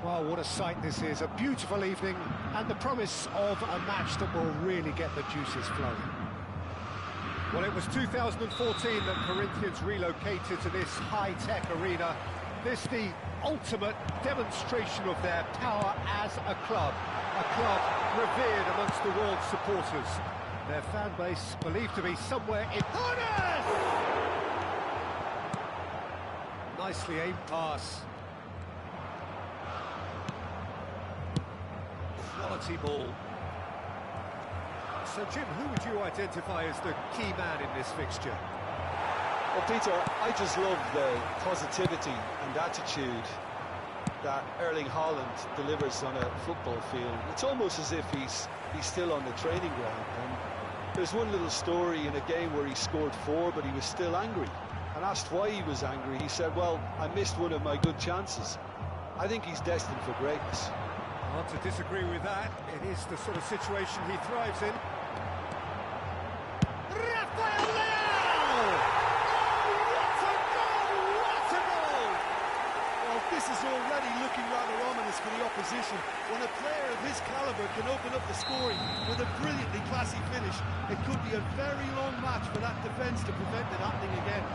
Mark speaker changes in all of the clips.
Speaker 1: Well, what a sight this is. A beautiful evening and the promise of a match that will really get the juices flowing. Well, it was 2014 that Corinthians relocated to this high-tech arena. This the ultimate demonstration of their power as a club revered amongst the world's supporters. Their fan base believed to be somewhere in... Nicely aimed pass. Quality ball. So, Jim, who would you identify as the key man in this fixture?
Speaker 2: Well, Peter, I just love the positivity and attitude that Erling Haaland delivers on a football field. It's almost as if he's still on the training ground. And there's one little story in a game where he scored 4, but he was still angry. And asked why he was angry, he said, well, I missed one of my good chances. I think he's destined for greatness.
Speaker 1: Hard to disagree with that. It is the sort of situation he thrives in. Rafael Leao! Oh, what a goal! What a goal!
Speaker 3: Well, this is already looking rather ominous for the opposition. When a player of his calibre can open up the scoring with a brilliantly classy finish, it could be a very long match for that defence to prevent it happening again.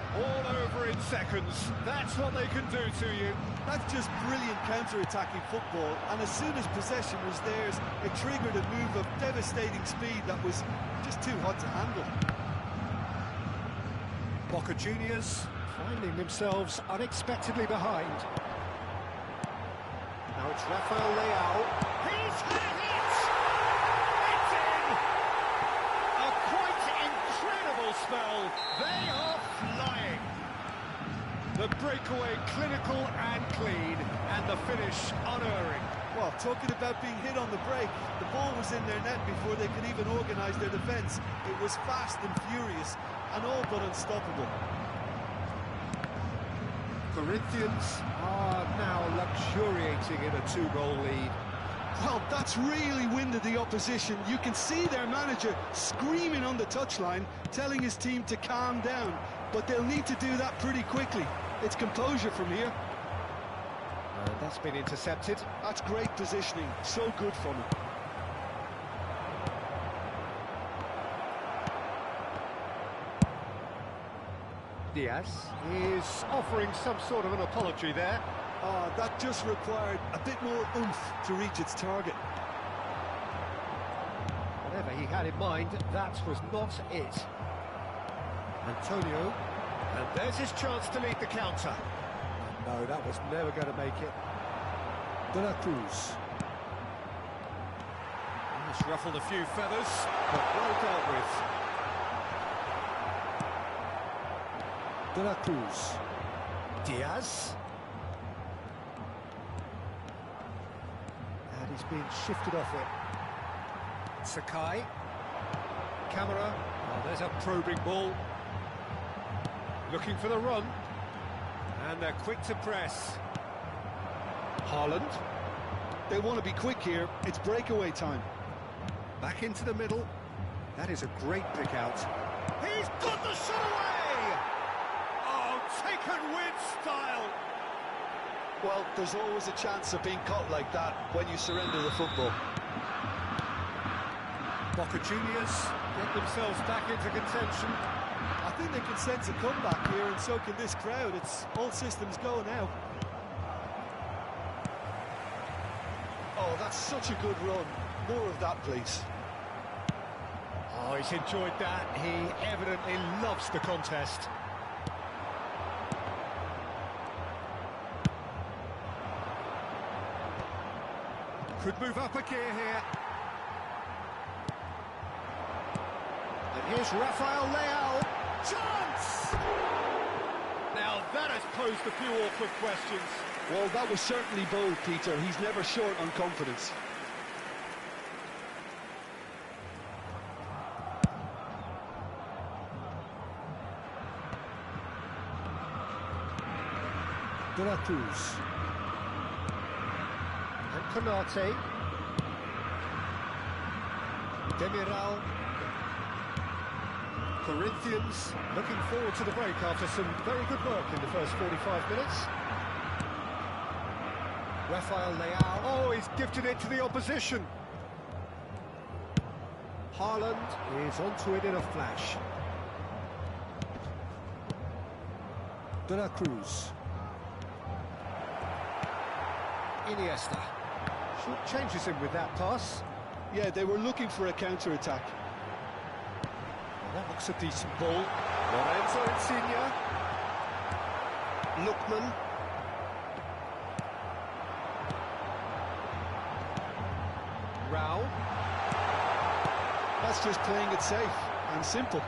Speaker 1: All over in seconds. That's what they can do to you.
Speaker 3: That's just brilliant counter-attacking football, and as soon as possession was theirs, it triggered a move of devastating speed that was just too hot to handle.
Speaker 1: Boca Juniors finding themselves unexpectedly behind. Now it's Rafael Leao. He's had it! It's in! A quite incredible spell. They are flying. The breakaway clinical and clean, and the finish unerring.
Speaker 3: Well, talking about being hit on the break, the ball was in their net before they could even organise their defence. It was fast and furious, and all but unstoppable.
Speaker 1: Corinthians are now luxuriating in a 2-goal lead.
Speaker 3: Well, that's really winded the opposition. You can see their manager screaming on the touchline, telling his team to calm down, but they'll need to do that pretty quickly. It's composure from here.
Speaker 1: And that's been intercepted.
Speaker 3: That's great positioning, so good from him.
Speaker 1: Diaz is offering some sort of an apology there.
Speaker 3: That just required a bit more oomph to reach its target.
Speaker 1: Whatever he had in mind, that was not it. Antonio, and there's his chance to lead the counter. No, that was never going to make it. De La Cruz. He's ruffled a few feathers, but well dealt with. De La Cruz. Diaz. And he's being shifted off it. Sakai. Camera. Oh, there's a probing ball. Looking for the run. And they're quick to press. Haaland.
Speaker 3: They want to be quick here. It's breakaway time.
Speaker 1: Back into the middle. That is a great pick out. He's got the shot away! Oh, taken with style!
Speaker 2: Well, there's always a chance of being caught like that when you surrender the football.
Speaker 1: Boca Juniors get themselves back into contention.
Speaker 3: I think they can sense a comeback here, and so can this crowd. It's all systems go now.
Speaker 2: Oh, that's such a good run. More of that, please.
Speaker 1: Oh, he's enjoyed that. He evidently loves the contest. Could move up a gear here. And here's Rafael Leao. Chance! Now that has posed a few awkward questions.
Speaker 3: Well, that was certainly bold, Peter. He's never short on confidence.
Speaker 1: De La Cruz. And Konate. Demiral. Corinthians looking forward to the break after some very good work in the first 45 minutes. Rafael Leao. Oh, he's gifted it to the opposition. Haaland is onto it in a flash. De la Cruz. Iniesta. Short changes him with that pass.
Speaker 2: Yeah, they were looking for a counter-attack.
Speaker 1: Well, that looks a decent ball. Lorenzo Insigne. Lookman. Raul.
Speaker 2: That's just playing it safe and simple.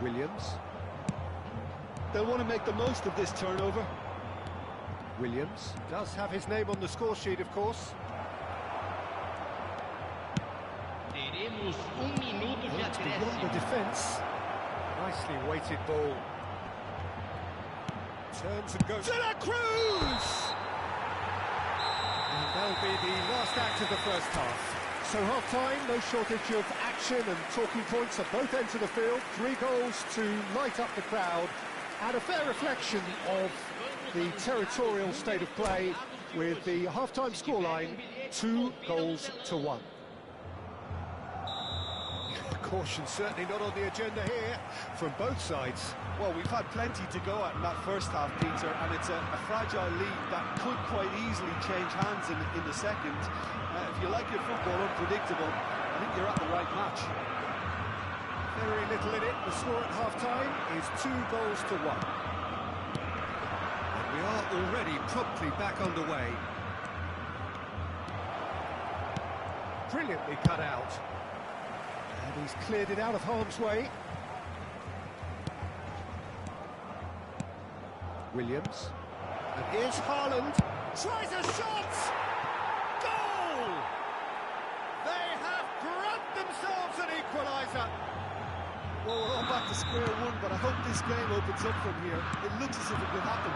Speaker 1: Williams.
Speaker 2: They'll want to make the most of this turnover.
Speaker 1: Williams does have his name on the score sheet, of course.
Speaker 4: Teremos minuto de
Speaker 1: It's beyond the
Speaker 4: acréscimo.
Speaker 1: defence. Nicely weighted ball. Turns and goes. De la Cruz! And that'll be the last act of the first half. So half-time, no shortage of action and talking points at both ends of the field. 3 goals to light up the crowd, and a fair reflection of the territorial state of play with the half-time scoreline 2-1. Caution certainly not on the agenda here from both sides.
Speaker 3: Well, we've had plenty to go at in that first half, Peter, and it's a fragile lead that could quite easily change hands in the second. If you like your football unpredictable, I think you're at the right match.
Speaker 1: Very little in it. The score at half-time is 2-1. And we are already promptly back underway. Brilliantly cut out. And he's cleared it out of harm's way. Williams. And here's Haaland. Tries a shot! Goal! They have grabbed themselves an equaliser.
Speaker 3: Well, we're all back to square one, but I hope this game opens up from here. It looks as if it could happen.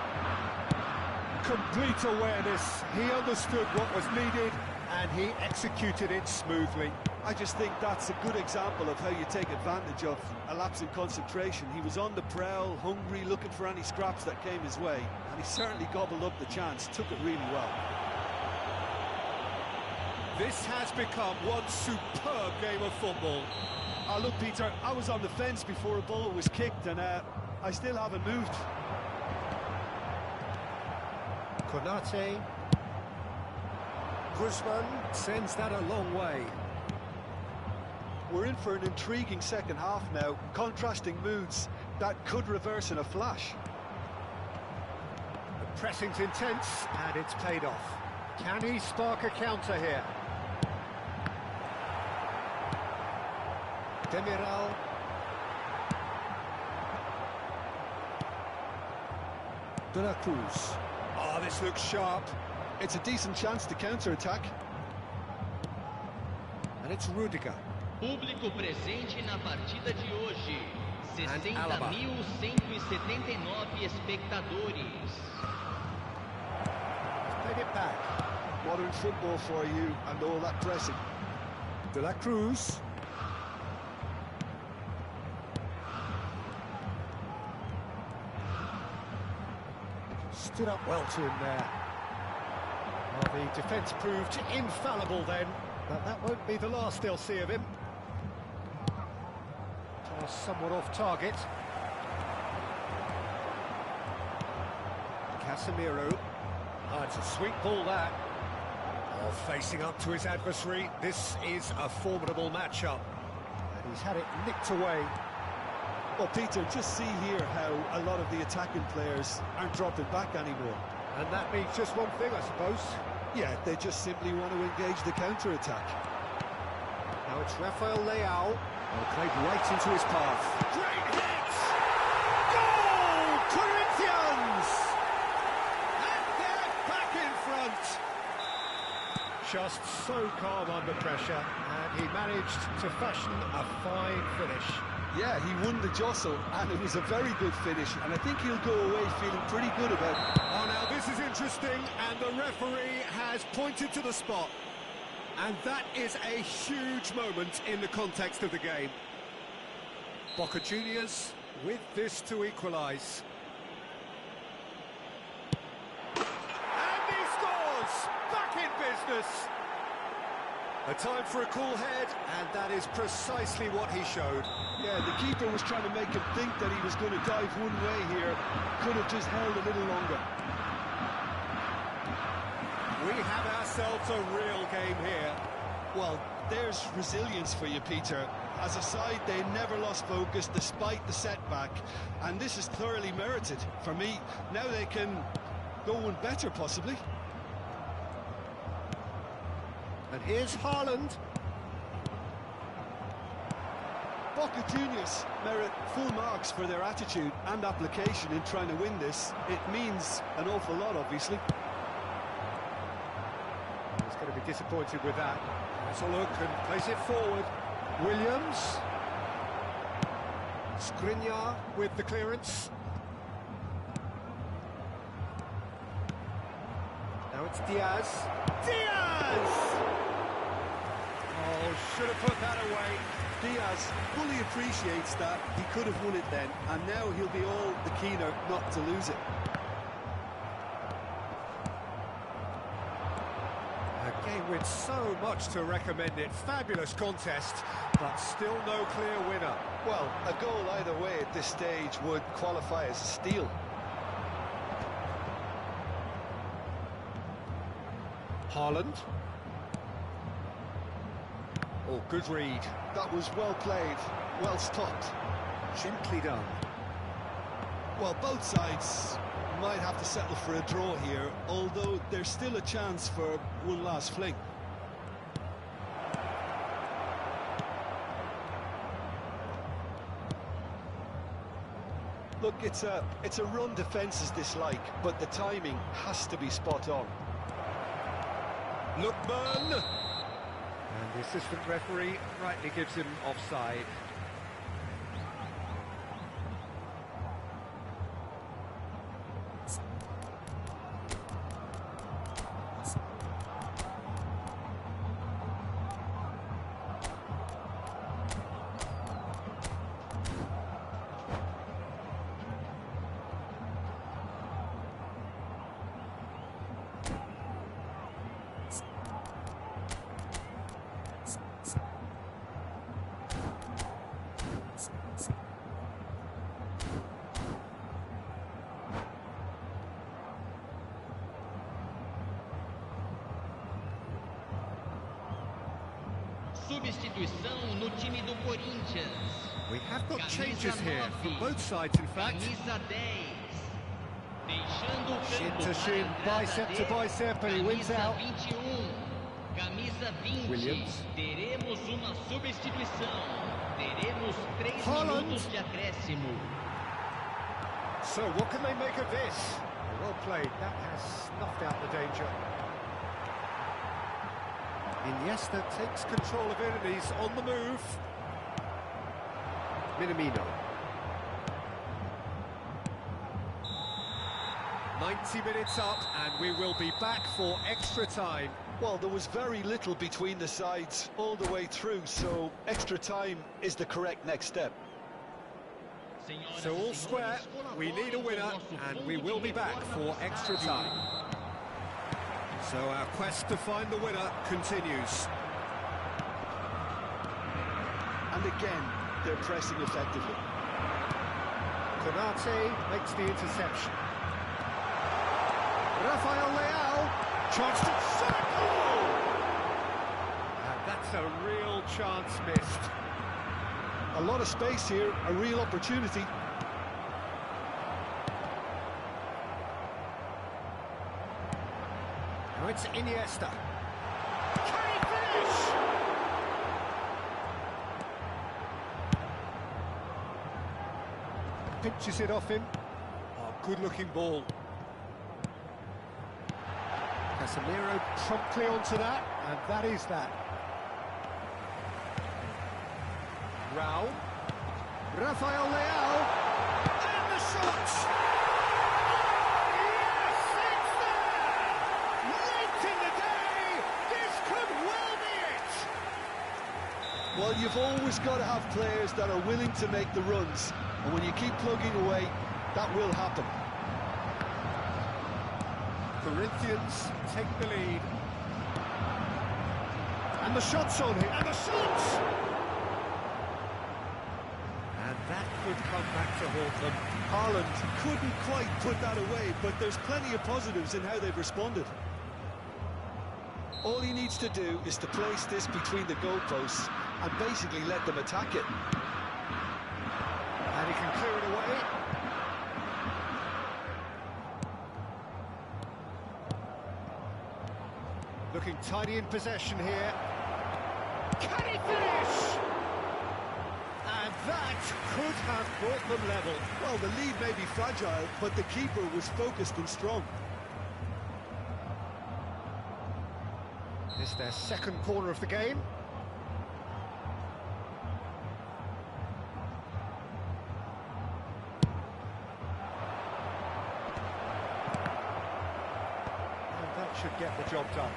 Speaker 1: Complete awareness. He understood what was needed and he executed it smoothly.
Speaker 3: I just think that's a good example of how you take advantage of a lapse in concentration. He was on the prowl, hungry, looking for any scraps that came his way, and he certainly gobbled up the chance, took it really well.
Speaker 1: This has become one superb game of football.
Speaker 3: Look, Peter, I was on the fence before a ball was kicked, and I still haven't moved.
Speaker 1: Konate. Guzman sends that a long way.
Speaker 3: We're in for an intriguing second half now, contrasting moods that could reverse in a flash.
Speaker 1: The pressing's intense and it's paid off. Can he spark a counter here? Demiral. De la Cruz. Oh, this looks sharp.
Speaker 2: It's a decent chance to counter-attack.
Speaker 1: And it's Rudiger.
Speaker 4: Público presente na partida de hoje.
Speaker 1: Alaba.
Speaker 4: 60.179 espectadores.
Speaker 1: Played it back.
Speaker 2: Modern football for you and all that pressing.
Speaker 1: De la Cruz. Stood up well to him there. Well, the defence proved infallible then, but that won't be the last they'll see of him. Pass somewhat off target. Casemiro. Oh, it's a sweet ball, that. Oh, facing up to his adversary. This is a formidable matchup. And he's had it nicked away.
Speaker 3: Well, Peter, just see here how a lot of the attacking players aren't dropping back anymore.
Speaker 1: And that means just one thing, I suppose.
Speaker 3: Yeah, they just simply want to engage the counter-attack.
Speaker 1: Now it's Rafael Leao. Oh, played right into his path. Great hit! Goal! Corinthians! And they're back in front. Just so calm under pressure, and he managed to fashion a fine finish.
Speaker 2: Yeah, he won the jostle, and it was a very good finish, and I think he'll go away feeling pretty good about it.
Speaker 1: Oh, now this is interesting, and the referee has pointed to the spot. And that is a huge moment in the context of the game. Boca Juniors with this to equalise. And he scores! A time for a cool head, and that is precisely what he showed.
Speaker 3: Yeah, the keeper was trying to make him think that he was going to dive one way here. Could have just held a little longer.
Speaker 1: We have ourselves a real game here.
Speaker 3: Well, there's resilience for you, Peter. As a side, they never lost focus despite the setback, and this is thoroughly merited for me. Now they can go one better, possibly.
Speaker 1: And here's Haaland.
Speaker 3: Boca Juniors merit full marks for their attitude and application in trying to win this. It means an awful lot, obviously.
Speaker 1: He's going to be disappointed with that. Let's a look and place it forward. Williams. Skriniar with the clearance. Now it's Diaz. Diaz! Oh, should have put that away.
Speaker 3: Diaz fully appreciates that. He could have won it then, and now he'll be all the keener not to lose it.
Speaker 1: A game with so much to recommend it. Fabulous contest, but still no clear winner.
Speaker 2: Well, a goal either way at this stage would qualify as a steal.
Speaker 1: Haaland. Oh, good read.
Speaker 3: That was well played, well stopped.
Speaker 1: Gently done.
Speaker 3: Well, both sides might have to settle for a draw here, although there's still a chance for one last fling.
Speaker 2: Look, it's a run defence's dislike, but the timing has to be spot on.
Speaker 1: Lookman! And the assistant referee rightly gives him offside.
Speaker 4: Substituição no time do Corinthians.
Speaker 1: We have got changes here from both sides, in fact.
Speaker 4: Camisa 10. Deixando o
Speaker 1: Shin
Speaker 4: campo
Speaker 1: to shin,
Speaker 4: para a
Speaker 1: bicep to
Speaker 4: entrada
Speaker 1: bicep, and he wins
Speaker 4: camisa
Speaker 1: out.
Speaker 4: 21. Camisa 20.
Speaker 1: Williams.
Speaker 4: Teremos uma substituição. Teremos 3
Speaker 1: Haaland.
Speaker 4: minutos de acréscimo.
Speaker 1: So, what can they make of this? Well played, that has snuffed out the danger. Iniesta takes control of it and he's on the move. Minamino. 90 minutes up and we will be back for extra time.
Speaker 2: Well, there was very little between the sides all the way through, so extra time is the correct next step.
Speaker 1: So all square, we need a winner and we will be back for extra time. So our quest to find the winner continues.
Speaker 3: And again, they're pressing effectively.
Speaker 1: Konate makes the interception. Rafael Leao, chance to circle! And that's a real chance missed.
Speaker 3: A lot of space here, a real opportunity.
Speaker 1: Now it's Iniesta. Can he finish? Pinches it off him. Oh, good-looking ball. Casemiro promptly onto that, and that is that. Raul. Rafael Leao. And the shot! Yes, it's there! Late in the day, this could well be it!
Speaker 3: Well, you've always got to have players that are willing to make the runs. And when you keep plugging away, that will happen.
Speaker 1: Corinthians take the lead. And the shot's on here, and the shots! And that could come back to haunt them.
Speaker 3: Haaland couldn't quite put that away, but there's plenty of positives in how they've responded.
Speaker 2: All he needs to do is to place this between the goalposts and basically let them attack it.
Speaker 1: And he can clear it away. Looking tidy in possession here. Can he finish? And that could have brought them level.
Speaker 3: Well, the lead may be fragile, but the keeper was focused and strong.
Speaker 1: It's their second corner of the game. And that should get the job done.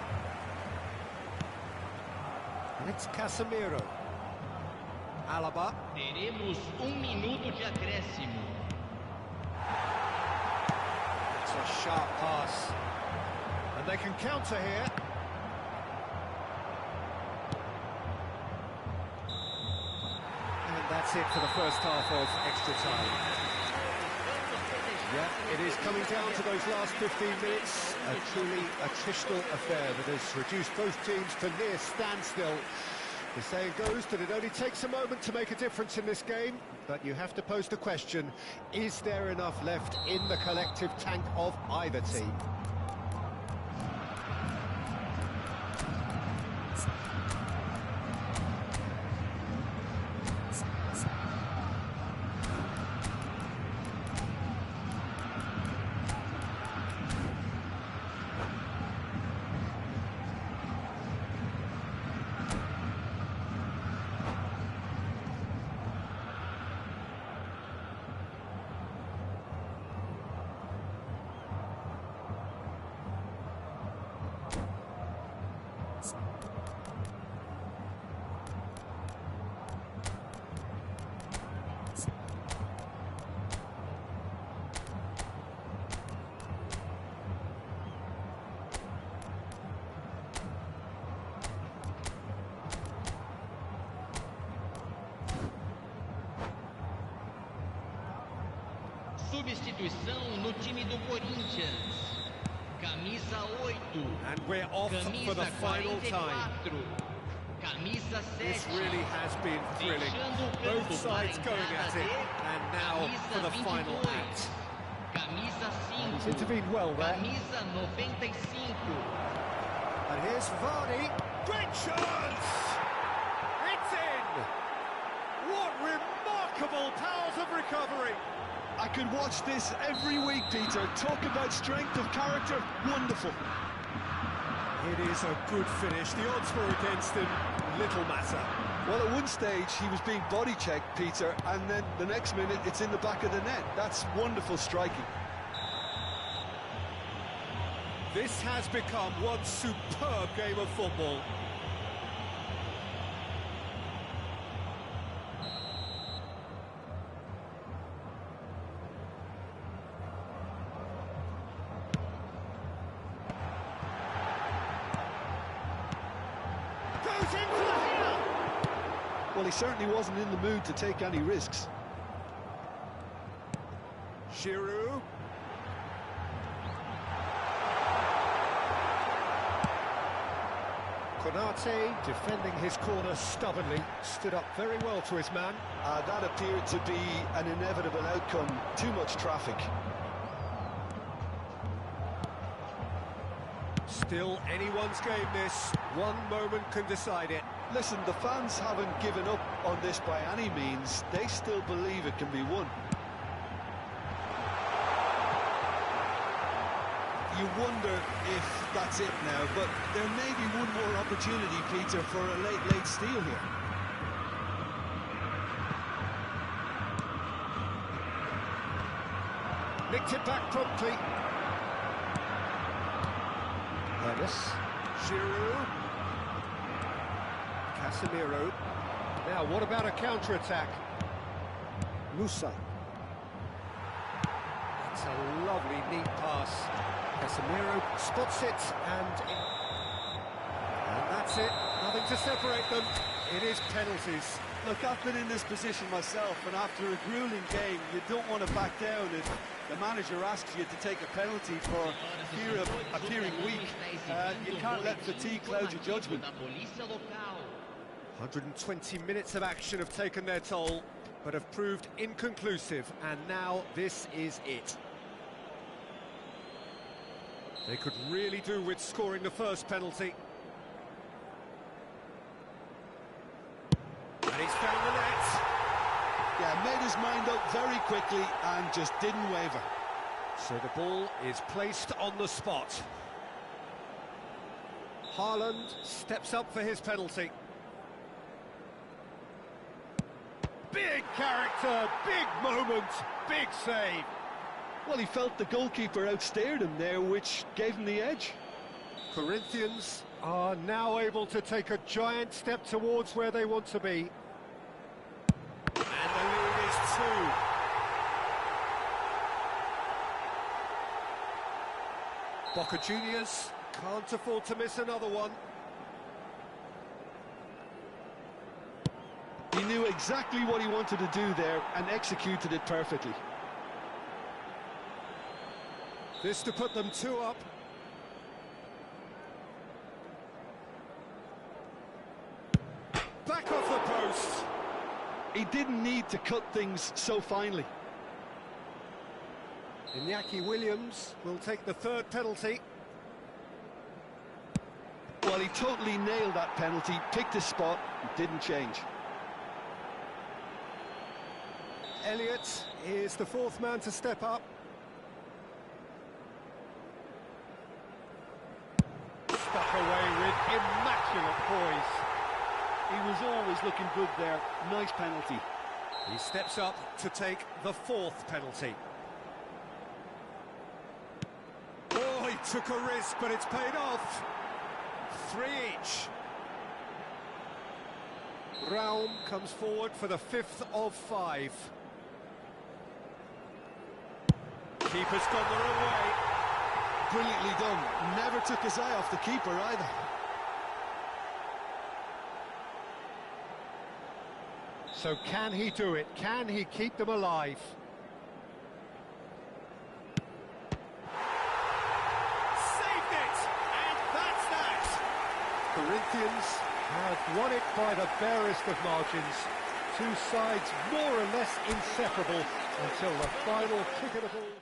Speaker 1: And it's Casemiro. Alaba.
Speaker 4: Teremos minuto de acréscimo.
Speaker 1: It's a sharp pass. And they can counter here. And that's it for the first half of extra time. Yeah, it is coming down to those last 15 minutes. A truly attritional affair that has reduced both teams to near standstill. The saying goes that it only takes a moment to make a difference in this game, but you have to pose the question, is there enough left in the collective tank of either team?
Speaker 4: Substituição no time do Corinthians. Camisa 8.
Speaker 1: And we're off for the final time.
Speaker 4: Camisa 7.
Speaker 1: This really has been thrilling. Both sides going at it, and now for the final act.
Speaker 4: Camisa 5.
Speaker 1: He's intervened well there.
Speaker 4: Camisa 95.
Speaker 1: And here's Vardy. Great chance! It's in! What remarkable powers of recovery!
Speaker 3: I could watch this every week, Peter. Talk about strength of character. Wonderful.
Speaker 1: It is a good finish. The odds were against him. Little matter.
Speaker 3: Well, at one stage, he was being body checked, Peter, and then the next minute, it's in the back of the net. That's wonderful striking.
Speaker 1: This has become one superb game of football.
Speaker 3: Well, he certainly wasn't in the mood to take any risks.
Speaker 1: Giroud. Konate, defending his corner stubbornly, stood up very well to his man.
Speaker 2: That appeared to be an inevitable outcome. Too much traffic.
Speaker 1: Still anyone's game this. One moment can decide it.
Speaker 2: Listen, the fans haven't given up on this by any means. They still believe it can be won.
Speaker 3: You wonder if that's it now, but there may be one more opportunity, Peter, for a late steal here.
Speaker 1: Nicked it back promptly. Ernest. Giroud. Casemiro. Now, what about a counter-attack? Musa. It's a lovely, neat pass. Casemiro spots it, and that's it. Nothing to separate them. It is penalties.
Speaker 3: Look, I've been in this position myself, and after a grueling game, you don't want to back down. If the manager asks you to take a penalty for appearing weak, you can't let fatigue cloud your judgment.
Speaker 1: 120 minutes of action have taken their toll, but have proved inconclusive, and now this is it. They could really do with scoring the first penalty. And he's found the net.
Speaker 3: Yeah, made his mind up very quickly and just didn't waver.
Speaker 1: So the ball is placed on the spot. Haaland steps up for his penalty. Big character, big moment, big save.
Speaker 3: Well, he felt the goalkeeper outstared him there, which gave him the edge.
Speaker 1: Corinthians are now able to take a giant step towards where they want to be. And the lead is 2. Boca Juniors can't afford to miss another one.
Speaker 3: He knew exactly what he wanted to do there and executed it perfectly.
Speaker 1: This to put them 2 up. Back off the post.
Speaker 3: He didn't need to cut things so finely.
Speaker 1: Iñaki Williams will take the 3rd penalty.
Speaker 3: Well, he totally nailed that penalty, picked his spot, didn't change.
Speaker 1: Elliott is the 4th man to step up. Stuck away with immaculate poise.
Speaker 3: He was always looking good there. Nice penalty.
Speaker 1: He steps up to take the 4th penalty. Oh, he took a risk, but it's paid off. 3 each. Raum comes forward for the 5th of 5. Keeper's gone the wrong way.
Speaker 3: Brilliantly done. Never took his eye off the keeper either.
Speaker 1: So can he do it? Can he keep them alive? Saved it! And that's that! Corinthians have won it by the barest of margins. 2 sides more or less inseparable until the final kick of the ball.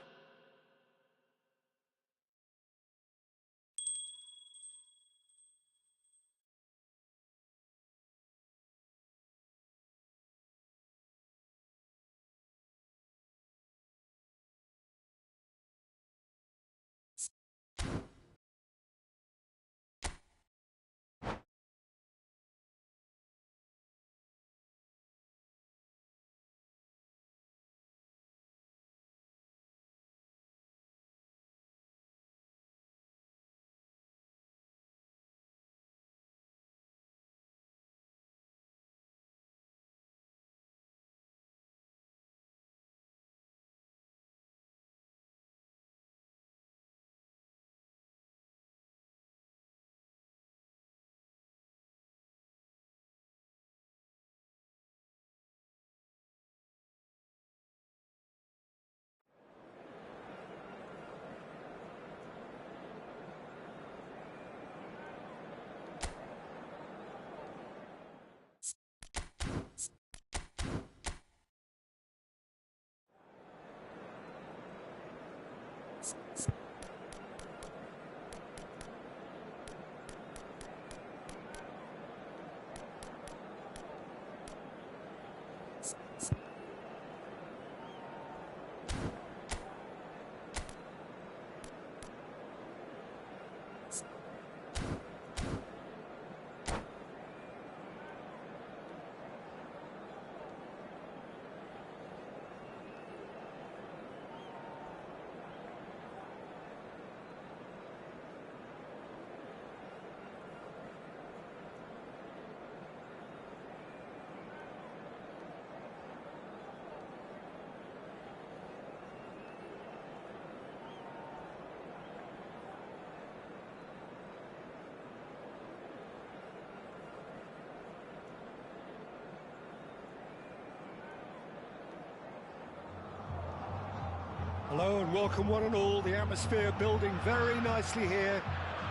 Speaker 1: Hello and welcome one and all. The atmosphere building very nicely here.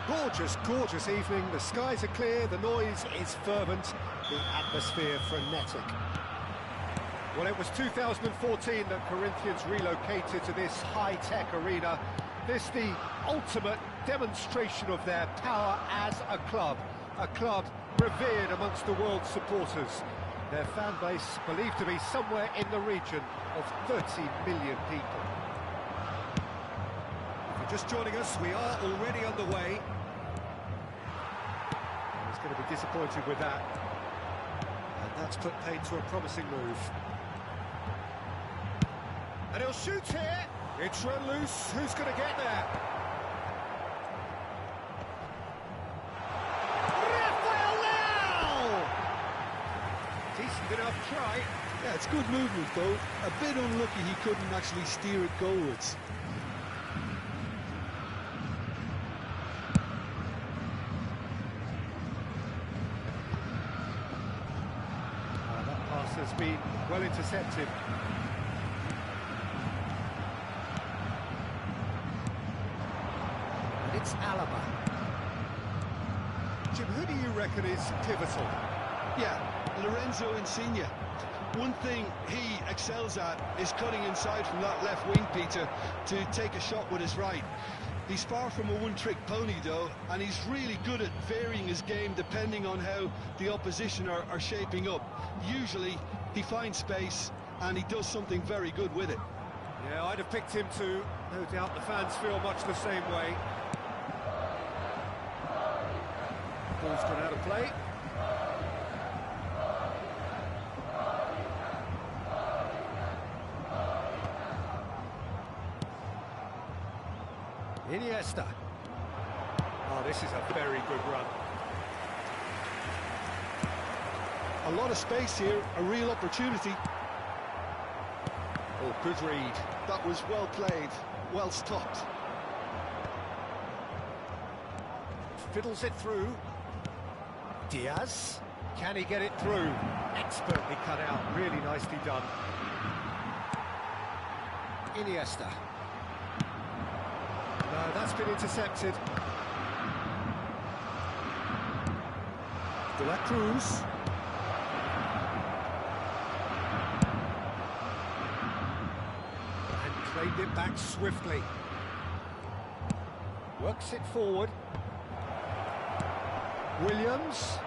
Speaker 1: Gorgeous, gorgeous evening. The skies are clear, the noise is fervent, the atmosphere frenetic. Well, it was 2014 that Corinthians relocated to this high-tech arena. This the ultimate demonstration of their power as a club revered amongst the world's supporters. Their fan base believed to be somewhere in the region of 30 million people. Just joining us, we are already underway. He's going to be disappointed with that. And that's put paid to a promising move. And he'll shoot here. It's run loose. Who's going to get there? Rafael Leao! Decent enough try.
Speaker 3: Yeah, it's good movement though. A bit unlucky he couldn't actually steer it goalwards.
Speaker 1: Has been well intercepted. And it's Alaba. Jim, who do you reckon is pivotal?
Speaker 3: Yeah, Lorenzo Insigne. One thing he excels at is cutting inside from that left wing, Peter, to take a shot with his right. He's far from a one-trick pony, though, and he's really good at varying his game depending on how the opposition are shaping up. Usually, he finds space, and he does something very good with it.
Speaker 1: Yeah, I'd have picked him too. No doubt the fans feel much the same way. Ball's gone out of play. Iniesta. Oh, this is a very good run.
Speaker 3: A lot of space here, a real opportunity.
Speaker 1: Oh, good read.
Speaker 3: That was well played, well stopped.
Speaker 1: Fiddles it through. Diaz. Can he get it through? Expertly cut out, really nicely done. Iniesta. No, that's been intercepted. De La Cruz. And claimed it back swiftly. Works it forward. Williams.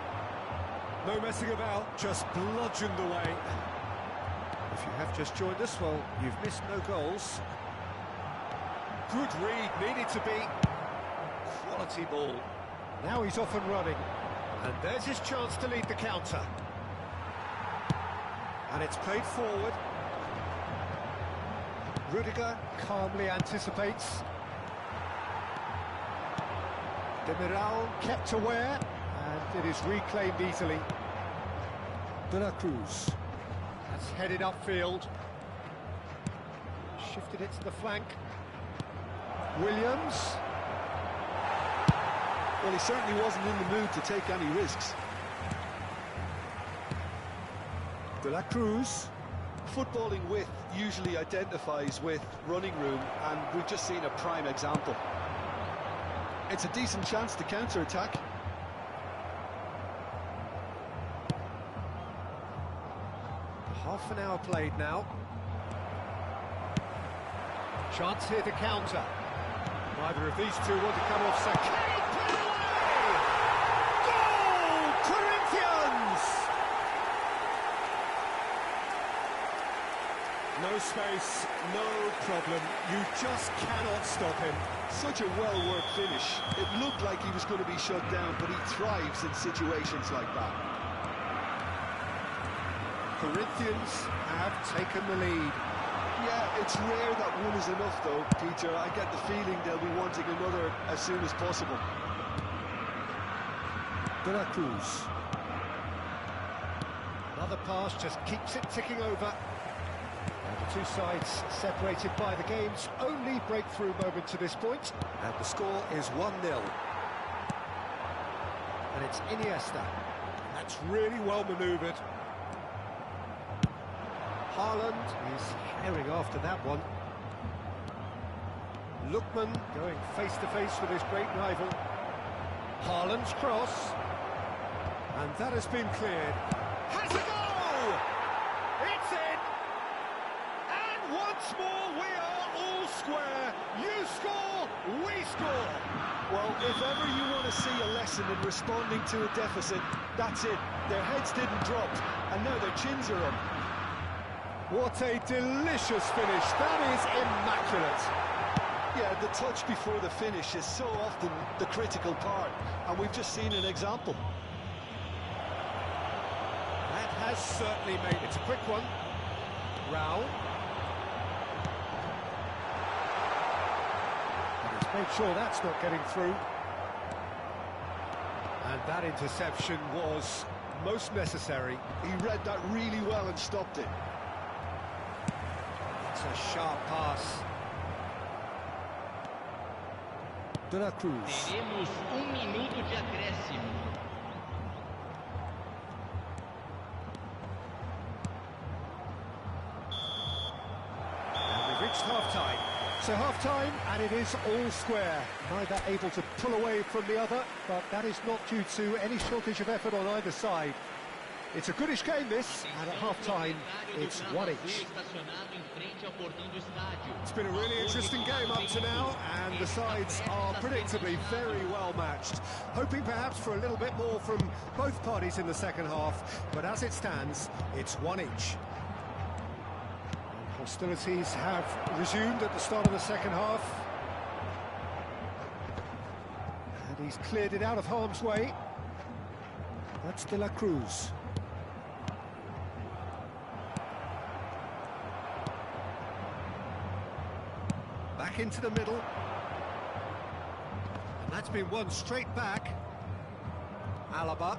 Speaker 1: No messing about, just bludgeoned away. If you have just joined us, well, you've missed no goals. Good read, needed to be. Quality ball. Now he's off and running. And there's his chance to lead the counter. And it's played forward. Rudiger calmly anticipates. Demiral kept aware. And it is reclaimed easily. De La Cruz. That's headed upfield. Shifted it to the flank. Williams.
Speaker 3: Well, he certainly wasn't in the mood to take any risks.
Speaker 1: De La Cruz.
Speaker 3: Footballing width usually identifies with running room, and we've just seen a prime example. It's a decent chance to counter-attack.
Speaker 1: Half an hour played now. Chance here to counter. Neither of these two want to come off second. Can he put it away? Goal! Corinthians! No space, no problem. You just cannot stop him.
Speaker 3: Such a well-worked finish. It looked like he was going to be shut down, but he thrives in situations like that.
Speaker 1: Corinthians have taken the lead.
Speaker 3: Yeah, it's rare that one is enough though, Peter. I get the feeling they'll be wanting another as soon as possible.
Speaker 1: De La Cruz. Another pass just keeps it ticking over. And the two sides separated by the game's only breakthrough moment to this point. And the score is 1-0. And it's Iniesta. That's really well manoeuvred. Haaland is herring after that one. Lookman going face-to-face with his great rival. Haaland's cross. And that has been cleared. Has a goal! It's in!
Speaker 3: And once more we are all square. You score, we score.
Speaker 2: Well, if ever you want to see a lesson in responding to a deficit, that's it. Their heads didn't drop, and now their chins are up.
Speaker 1: What a delicious finish. That is immaculate.
Speaker 2: Yeah, the touch before the finish is so often the critical part, and we've just seen an example.
Speaker 1: That has certainly made it a quick one. Rao. And he's made sure that's not getting through. And that interception was most necessary.
Speaker 2: He read that really well and stopped it.
Speaker 1: It's a sharp pass. De la Cruz.
Speaker 4: Teremos minuto de acréscimo.
Speaker 1: And we've reached half-time. So half-time, and it is all square. Neither able to pull away from the other, but that is not due to any shortage of effort on either side. It's a goodish game, this, and at half-time, it's 1 each. It's been a really interesting game up to now, and the sides are predictably very well matched. Hoping perhaps for a little bit more from both parties in the second half, but as it stands, it's 1 each. And hostilities have resumed at the start of the second half. And he's cleared it out of harm's way. That's De La Cruz. Back into the middle. And that's been won straight back. Alaba.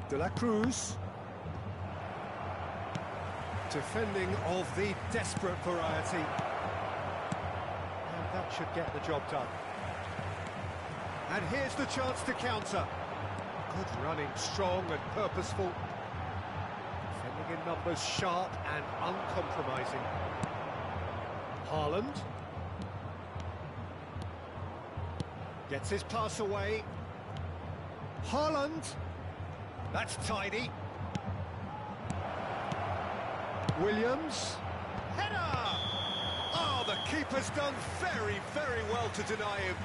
Speaker 1: De La Cruz. Defending of the desperate variety. And that should get the job done. And here's the chance to counter. Good running, strong and purposeful. Defending in numbers, sharp and uncompromising. Haaland gets his pass away. Haaland, that's tidy. Williams, header! Oh, the keeper's done very, very well to deny him.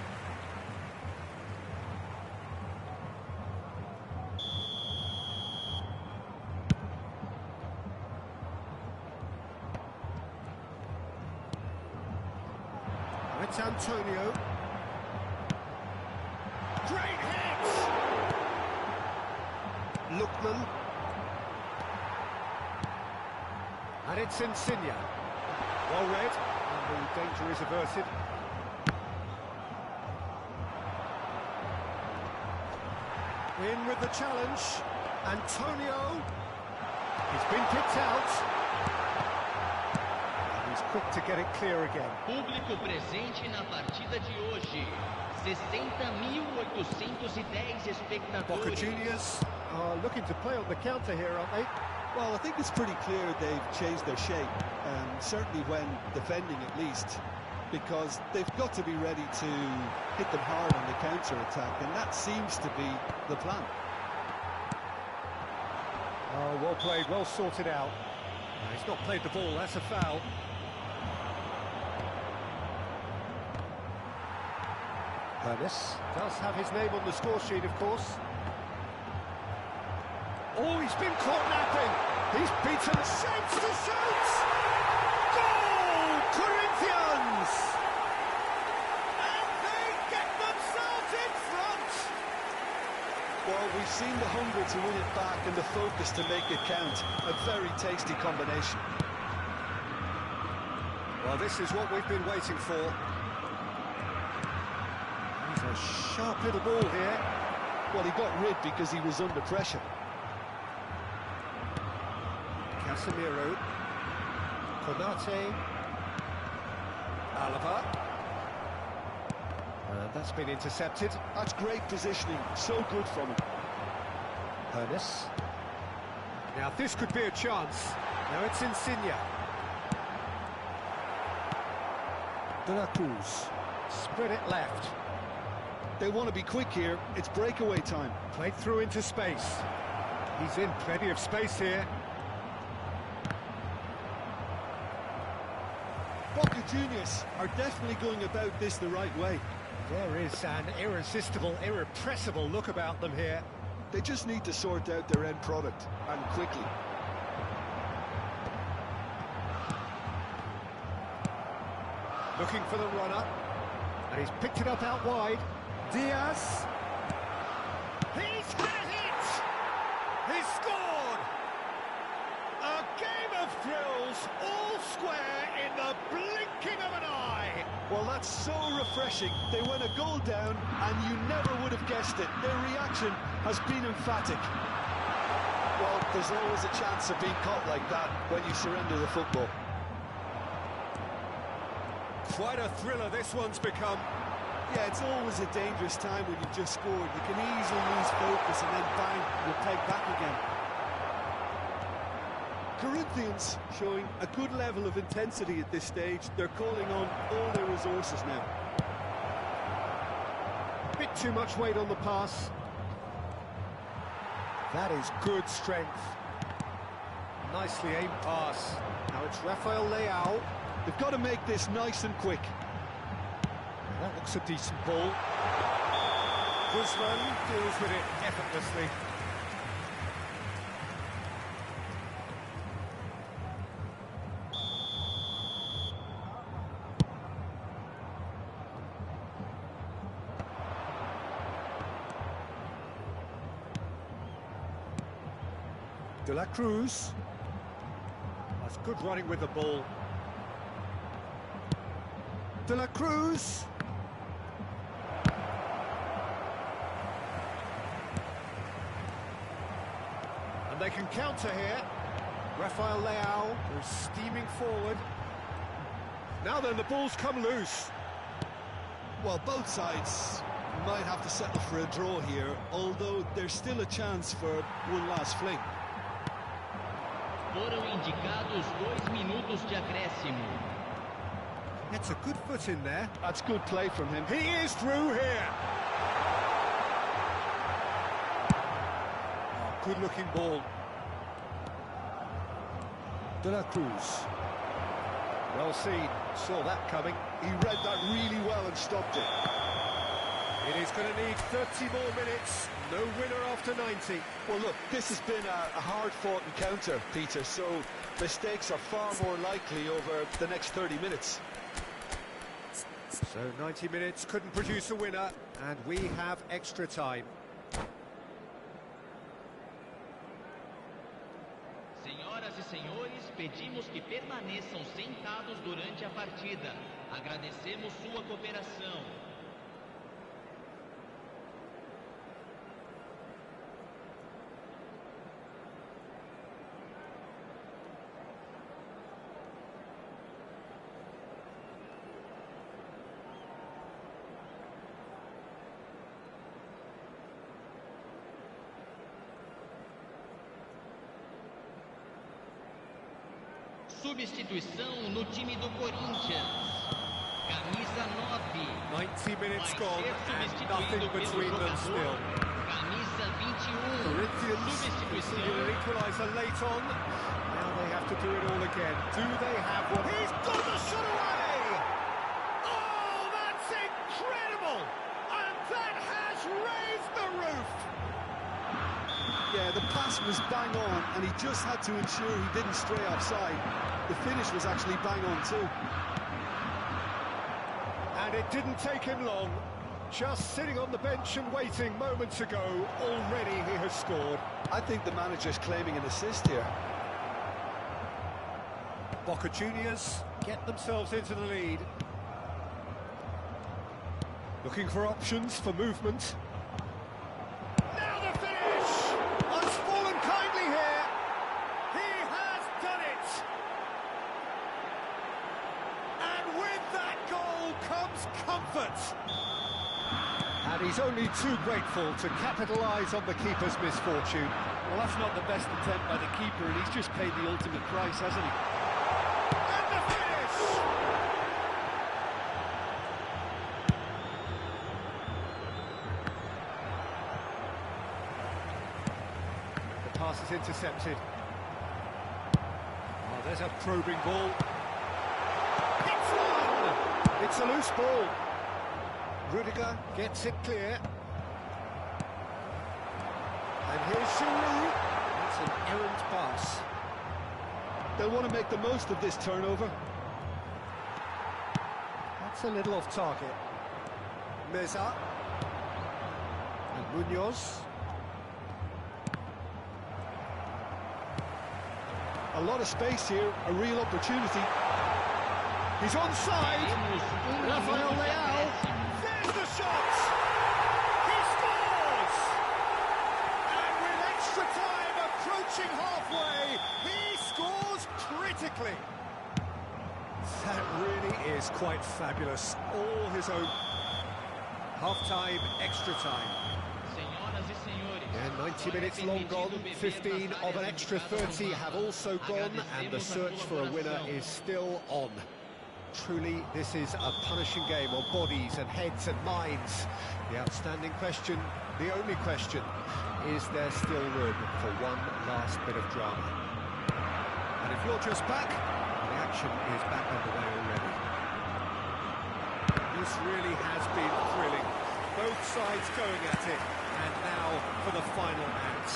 Speaker 1: It's Antonio. Great hit! Lookman. And it's Insigne. Well read, and the danger is averted. In with the challenge. Antonio. He's been picked out. He's quick to get it clear again.
Speaker 4: Público presente na partida de hoje. 60.810 espectadores.
Speaker 1: Boca Juniors are looking to play on the counter here, aren't they?
Speaker 2: Well, I think it's pretty clear they've changed their shape, certainly when defending at least, because they've got to be ready to hit them hard on the counter-attack, and that seems to be the plan.
Speaker 1: Oh, well played, well sorted out. He's not played the ball, that's a foul. Ernest does have his name on the score sheet, of course. Oh, he's been caught napping. He's beaten, shapes to shoot! Goal! Corinthians! And they get themselves in front!
Speaker 2: Well, we've seen the hunger to win it back and the focus to make it count. A very tasty combination.
Speaker 1: Well, this is what we've been waiting for. He's a sharp little ball here.
Speaker 2: Well, he got rid because he was under pressure.
Speaker 1: Casemiro. Konate. Alaba. And that's been intercepted.
Speaker 2: That's great positioning, so good from him.
Speaker 1: Ernest. Now this could be a chance. Now it's Insigne.
Speaker 3: De La Cruz.
Speaker 1: Spread it left.
Speaker 3: They want to be quick here. It's breakaway time.
Speaker 1: Played through into space. He's in plenty of space here.
Speaker 3: Boca Juniors are definitely going about this the right way.
Speaker 1: There is an irresistible, irrepressible look about them here.
Speaker 3: They just need to sort out their end product, and quickly.
Speaker 1: Looking for the runner. And he's picked it up out wide. Diaz. He's had it! He's scored! A game of thrills, all square in the blinking of an eye.
Speaker 3: Well, that's so refreshing. They went a goal down, and you never would have guessed it. Their reaction has been emphatic.
Speaker 2: Well, there's always a chance of being caught like that when you surrender the football.
Speaker 1: Quite a thriller this one's become.
Speaker 3: Yeah, it's always a dangerous time when you've just scored. You can easily lose focus and then bang, you're pegged back again. Corinthians showing a good level of intensity at this stage. They're calling on all their resources now.
Speaker 1: Bit too much weight on the pass. That is good strength. Nicely aimed pass. Now it's Rafael Leao.
Speaker 3: They've got to make this nice and quick.
Speaker 1: That looks a decent ball. Guzman deals with it effortlessly. De La Cruz. That's good running with the ball. De La Cruz. And they can counter here. Rafael Leao is steaming forward. Now then, the ball's come loose.
Speaker 3: Well, both sides might have to settle for a draw here, although there's still a chance for one last fling.
Speaker 4: Foram indicados 2 minutos de acréscimo.
Speaker 1: Gets a good foot in there.
Speaker 3: That's good play from him.
Speaker 1: He is through here. Oh, good-looking ball. De La Cruz. Well seen. Saw that coming.
Speaker 3: He read that really well and stopped it.
Speaker 1: It is going to need 30 more minutes. No winner after 90.
Speaker 3: Well, look, this has been a hard-fought encounter, Peter, so mistakes are far more likely over the next 30 minutes.
Speaker 1: So 90 minutes couldn't produce a winner, and we have extra time.
Speaker 4: Senhoras e senhores, pedimos que permaneçam sentados durante a partida. Agradecemos sua cooperação. Substituição no time do Corinthians. Camisa 9.
Speaker 1: 90 minutes
Speaker 4: Vai
Speaker 1: gone
Speaker 4: ser
Speaker 1: and
Speaker 4: substituído
Speaker 1: nothing
Speaker 4: pelo
Speaker 1: between them
Speaker 4: jogador.
Speaker 1: still.
Speaker 4: Camisa 21.
Speaker 1: Corinthians conceded an equaliser late on. Now they have to do it all again. Do they have one? He's got the shot away! Oh, that's incredible! And that has raised the roof!
Speaker 3: Yeah, the pass was bang on, and he just had to ensure he didn't stray offside. The finish was actually bang on too.
Speaker 1: And it didn't take him long. Just sitting on the bench and waiting moments ago, already he has scored.
Speaker 2: I think the manager's claiming an assist here.
Speaker 1: Boca Juniors get themselves into the lead. Looking for options for movement. Now the finish! Has fallen kindly here. He has done it! And with that goal comes comfort. And he's only too grateful to capitalise on the keeper's misfortune.
Speaker 3: Well, that's not the best attempt by the keeper, and he's just paid the ultimate price, hasn't he?
Speaker 1: And the finish! is intercepted. Oh, there's a probing ball. It's one! It's a loose ball. Rudiger gets it clear. And here's Giroud. That's an errant pass.
Speaker 2: They'll want to make the most of this turnover.
Speaker 1: That's a little off target. Meza. And Munoz.
Speaker 2: A lot of space here, a real opportunity.
Speaker 1: He's onside. Rafael Leao. There's the shot. He scores. And with extra time approaching halfway, he scores critically. That really is quite fabulous. All his own. Half-time, extra time.
Speaker 4: Senhoras e senhores,
Speaker 1: Yeah, 90 minutes long gone, 15 of an extra 30 have also gone, and the search for a winner is still on. Truly, this is a punishing game on bodies and heads and minds. The outstanding question, the only question, is there still room for one last bit of drama? And if you're just back, the action is back underway already. This really has been thrilling. Both sides going at it, and now for the final act.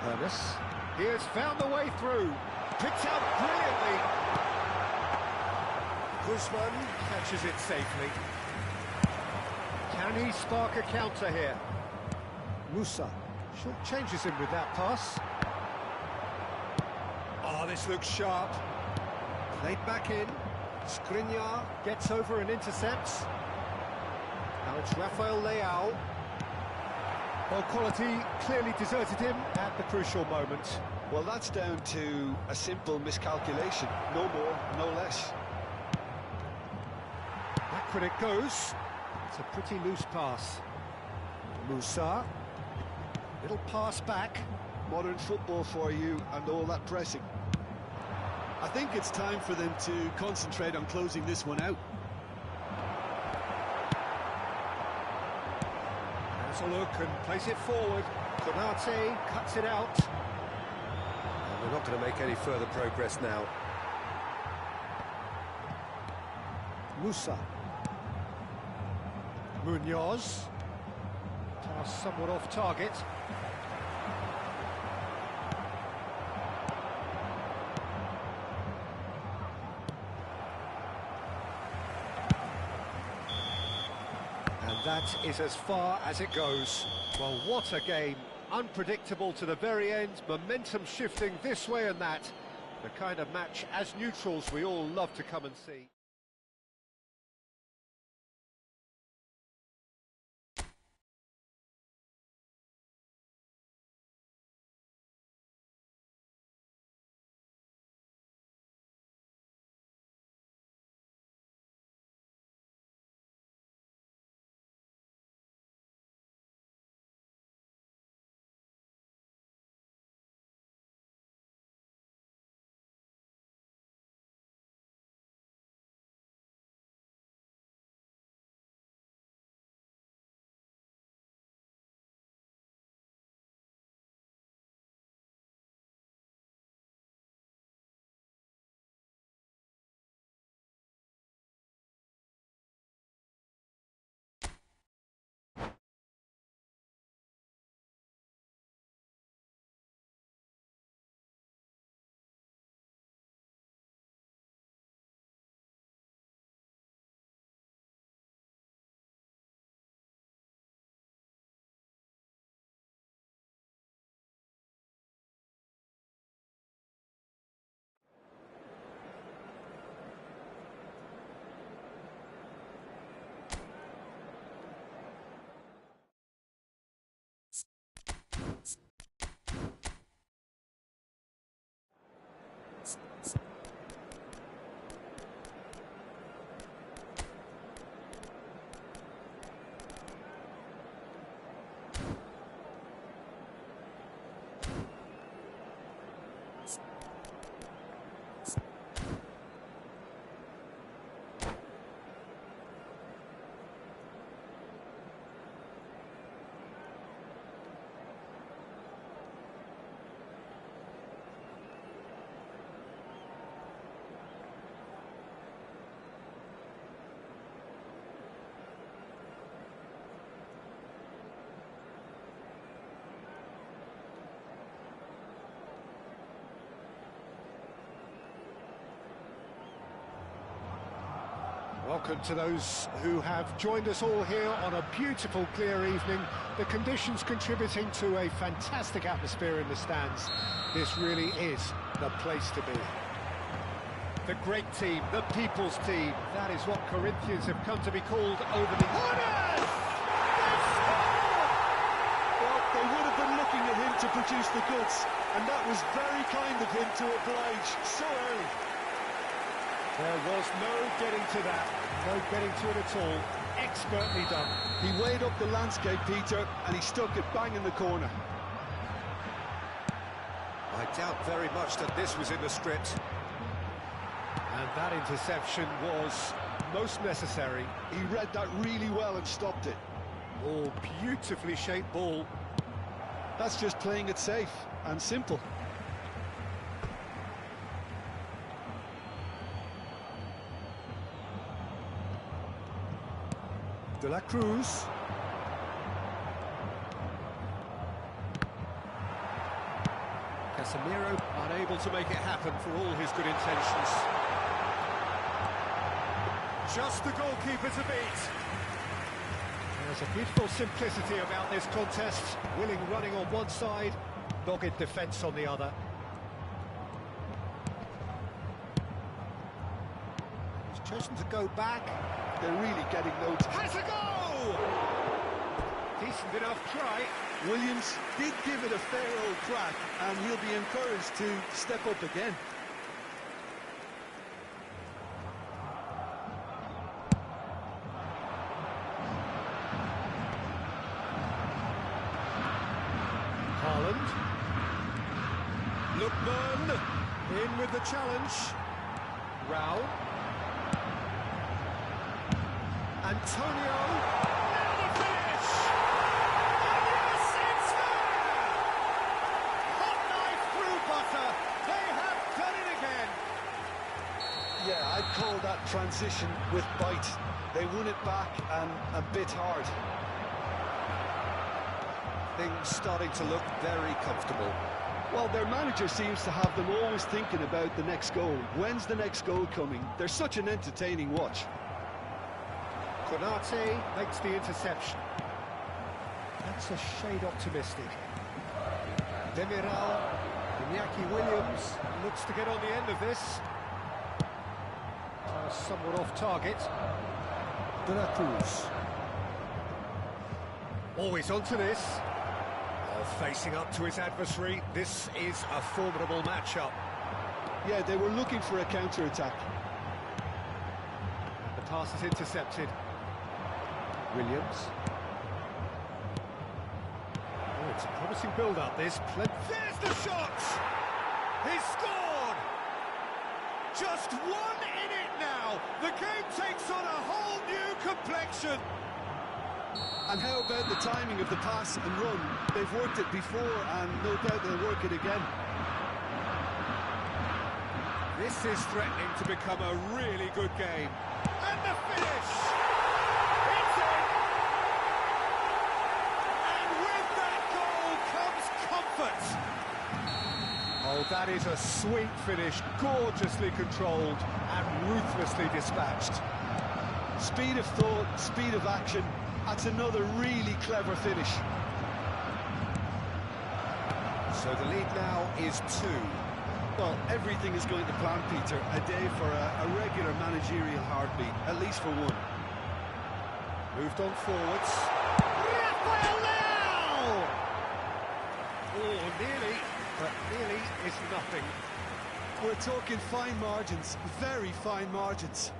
Speaker 1: Ernest, he has found the way through, picked out brilliantly. Guzman catches it safely. Can he spark a counter here? Musa changes him with that pass. Oh, this looks sharp. Played back in. Skriniar gets over and intercepts. Now it's Rafael Leao. Well, quality clearly deserted him at the crucial moment.
Speaker 2: Well, that's down to a simple miscalculation. No more, no less.
Speaker 1: Backward it goes. It's a pretty loose pass. Musa. Little pass back.
Speaker 2: Modern football for you and all that pressing.
Speaker 3: I think it's time for them to concentrate on closing this one out.
Speaker 1: Has a look and plays it forward. Konate cuts it out. And we're not going to make any further progress now. Musa. Munoz. Pass somewhat off target. And that is as far as it goes. Well, what a game. Unpredictable to the very end, momentum shifting this way and that. The kind of match, as neutrals, we all love to come and see. welcome to those who have joined us all here on a beautiful, clear evening. The conditions contributing to a fantastic atmosphere in the stands. This really is the place to be. The great team, the people's team. That is what Corinthians have come to be called over the years.
Speaker 3: Well, they would have been looking at him to produce the goods, and that was very kind of him to oblige so early.
Speaker 1: There was no getting to that, no getting to it at all. Expertly done.
Speaker 3: He weighed up the landscape, Peter, and he stuck it bang in the corner.
Speaker 1: I doubt very much that this was in the script. And that interception was most necessary.
Speaker 3: He read that really well and stopped it.
Speaker 1: Oh, beautifully shaped ball.
Speaker 3: That's just playing it safe and simple.
Speaker 1: De la Cruz. Casemiro unable to make it happen for all his good intentions. Just the goalkeeper to beat. There's a beautiful simplicity about this contest. Willing running on one side, dogged defence on the other. He's chosen to go back.
Speaker 3: They're really getting no time.
Speaker 1: Has a go! Decent enough try.
Speaker 3: Williams did give it a fair old crack, and he'll be encouraged to step up again.
Speaker 1: Haaland. Lookman in with the challenge. Rao. Antonio. Now the finish! And yes, it's there! Hot knife through butter. They have done it again.
Speaker 3: Yeah, I'd call that transition with bite. They won it back and a bit hard.
Speaker 1: Things starting to look very comfortable.
Speaker 3: Well, their manager seems to have them always thinking about the next goal. When's the next goal coming? They're such an entertaining watch.
Speaker 1: Konate makes the interception. That's a shade optimistic. Demiral, Iñaki Williams looks to get on the end of this. Somewhat off target. De la Cruz. Always onto this. Facing up to his adversary, this is a formidable matchup.
Speaker 3: Yeah, they were looking for a counter-attack.
Speaker 1: The pass is intercepted. Williams. Oh, it's a promising build-up, this. There's the shot! He's scored! Just one in it now! The game takes on a whole new complexion!
Speaker 3: And how about the timing of the pass and run? They've worked it before, and no doubt they'll work it again.
Speaker 1: This is threatening to become a really good game. And the finish! It's in! And with that goal comes comfort! Oh, that is a sweet finish, gorgeously controlled and ruthlessly dispatched.
Speaker 3: Speed of thought, speed of action. That's another really clever finish.
Speaker 1: So the lead now is 2.
Speaker 3: Well, everything is going to plan, Peter. A day for a regular managerial heartbeat, at least for one.
Speaker 1: Moved on forwards. Rafael Leao! Oh, nearly, but nearly is nothing.
Speaker 3: We're talking fine margins, very fine margins.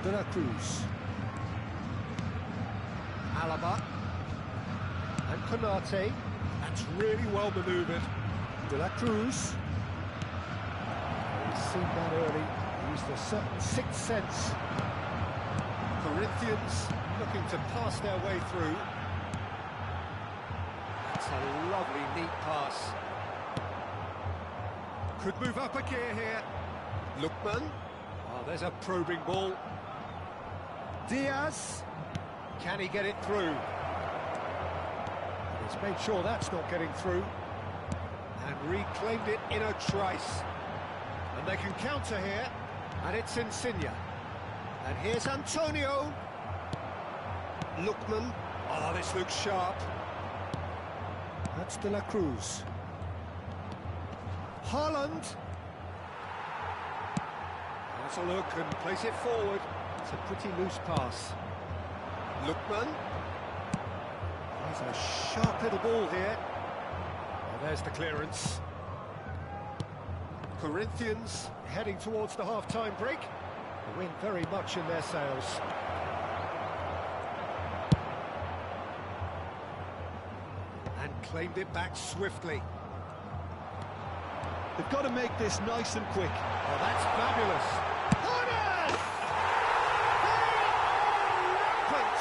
Speaker 3: De la Cruz.
Speaker 1: Alaba. And Konate. That's really well manoeuvred. De la Cruz. He's seen that early. Used a certain sixth sense. Corinthians looking to pass their way through. That's a lovely, neat pass. Could move up a gear here. Lookman. Oh, there's a probing ball. Diaz. Can he get it through? He's made sure that's not getting through. and reclaimed it in a trice. And they can counter here, and it's Insigne. And here's Antonio. Lookman. Oh, this looks sharp. That's De La Cruz. Haaland. Has a look and plays it forward. It's a pretty loose pass. Lookman. There's a sharp little ball here. Oh, there's the clearance. Corinthians heading towards the half-time break. The wind very much in their sails. And claimed it back swiftly.
Speaker 3: They've got to make this nice and quick.
Speaker 1: Oh, that's fabulous. Honest! Rampant!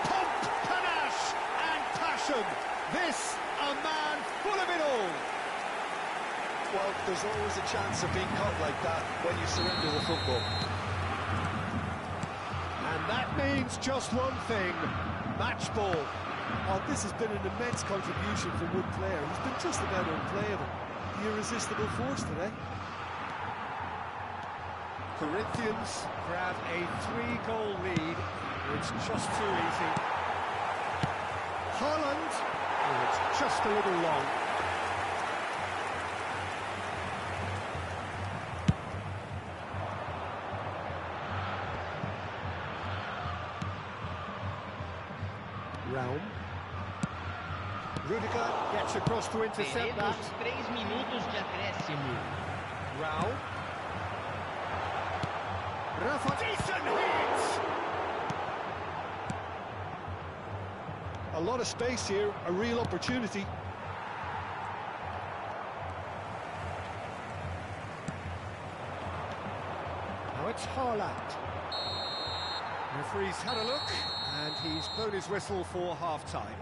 Speaker 1: Pomp, panache and passion. This, a man full of it all.
Speaker 2: Well, there's always a chance of being caught like that when you surrender the football.
Speaker 1: And that means just one thing, match ball.
Speaker 3: Oh, this has been an immense contribution from one player. He's been just about unplayable. The irresistible force today.
Speaker 1: Corinthians grab a 3-goal lead. It's just too easy. Haaland, oh, it's just a little long. Realm. Rudiger gets across to intercept that.
Speaker 4: Teremos 3 minutos de acréscimo.
Speaker 1: Raul. Rafa. Decent hit!
Speaker 3: A lot of space here, a real opportunity.
Speaker 1: Now it's Haaland. Referee's had a look, and he's blown his whistle for half-time.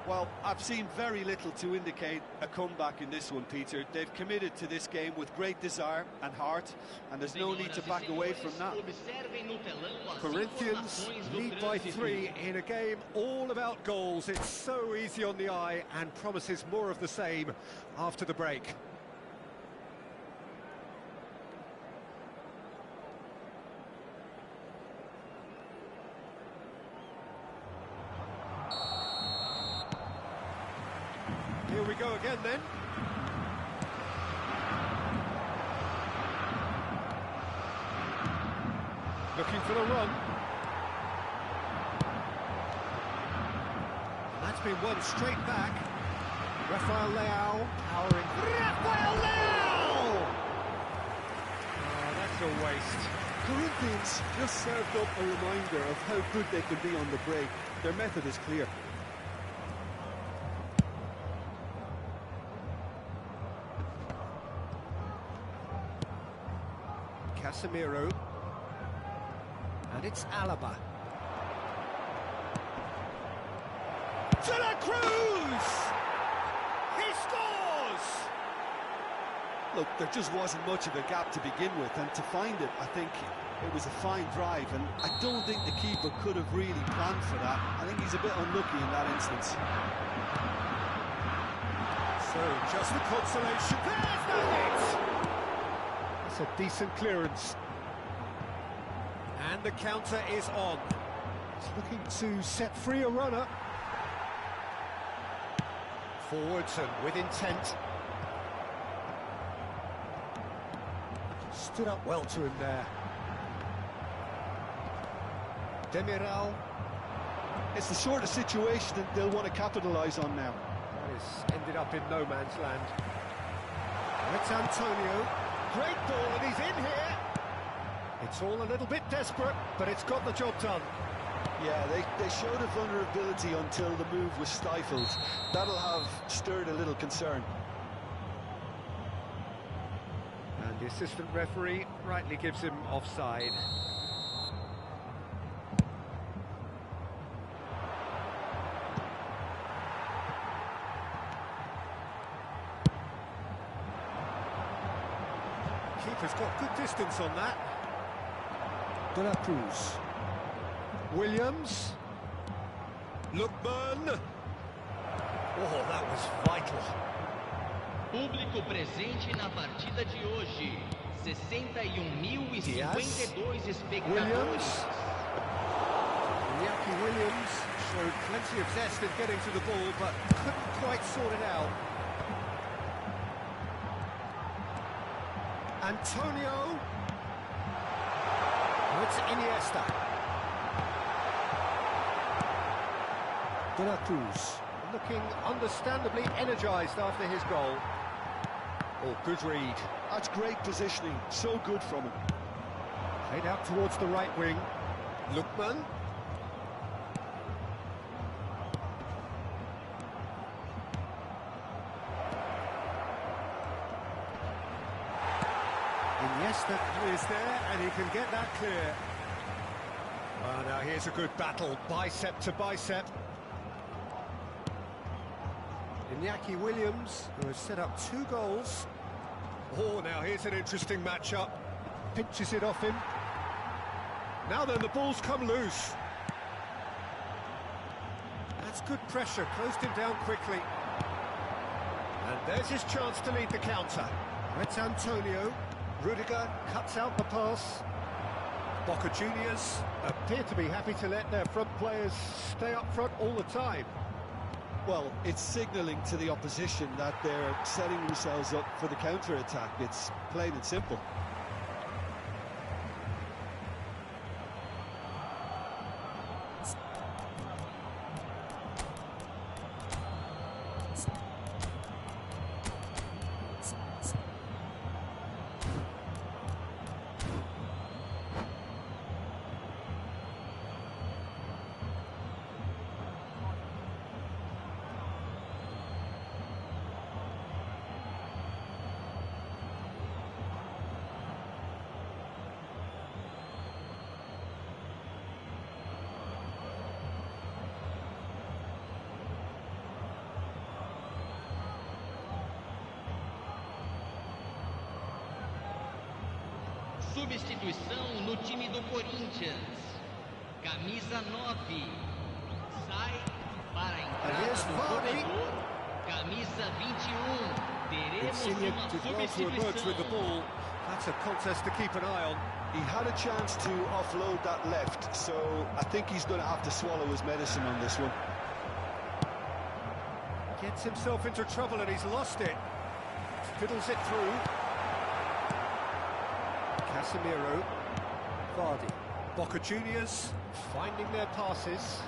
Speaker 3: Well, I've seen very little to indicate a comeback in this one, Peter. They've committed to this game with great desire and heart, and there's no need to back away from that.
Speaker 1: Corinthians lead by 3 in a game all about goals. It's so easy on the eye and promises more of the same after the break. Here we go again then. Looking for the run. And that's been won straight back. Rafael Leao powering. Rafael Leao! Oh, that's a waste.
Speaker 3: Corinthians just served up a reminder of how good they can be on the break. Their method is clear.
Speaker 1: Casemiro. And it's Alaba. De La Cruz! He scores!
Speaker 3: Look, there just wasn't much of a gap to begin with, and to find it, I think it was a fine drive, and I don't think the keeper could have really planned for that. I think he's a bit unlucky in that instance.
Speaker 1: So, just the consolation. There's the hit! That's a decent clearance. And the counter is on. He's looking to set free a runner. Forwards and with intent. Stood up well to him there. Demiral.
Speaker 3: It's the sort of situation that they'll want to capitalise on now.
Speaker 1: That has ended up in no man's land. It's Antonio. Great ball, and he's in here. It's all a little bit desperate, but it's got the job done.
Speaker 2: Yeah, they showed a vulnerability until the move was stifled. That'll have stirred a little concern.
Speaker 1: And the assistant referee rightly gives him offside. Keeper's got good distance on that. De La Cruz. Williams. Lookman. Oh, that was vital.
Speaker 4: Público presente na partida de hoje. 61.052 espectadores.
Speaker 1: Williams. Iñaki Williams showed plenty of zest in getting to the ball, but couldn't quite sort it out. Antonio. Oh, it's Iniesta. De La Cruz, looking understandably energised after his goal. Oh, good read.
Speaker 2: That's great positioning, so good from him.
Speaker 1: Played out towards the right wing. Lookman. Iniesta is there, and he can get that clear. Well, now here's a good battle, bicep to bicep. Iñaki Williams, who has set up 2 goals. Oh, now here's an interesting matchup. Pinches it off him. Now then, the ball's come loose. That's good pressure, closed him down quickly. And there's his chance to lead the counter. It's Antonio. Rudiger cuts out the pass. Boca Juniors appear to be happy to let their front players stay up front all the time.
Speaker 2: Well, it's signalling to the opposition that they're setting themselves up for the counter-attack. It's plain and simple.
Speaker 4: Substituição no time do Corinthians. Camisa 9. Sai para a entrada do corredor. Camisa 21. Teremos uma substituição.
Speaker 1: That's a contest to keep an eye on.
Speaker 2: He had a chance to offload that left, so I think he's going to have to swallow his medicine on this one.
Speaker 1: Gets himself into trouble and he's lost it. Fiddles it through. Casemiro, Vardy, Boca Juniors finding their passes.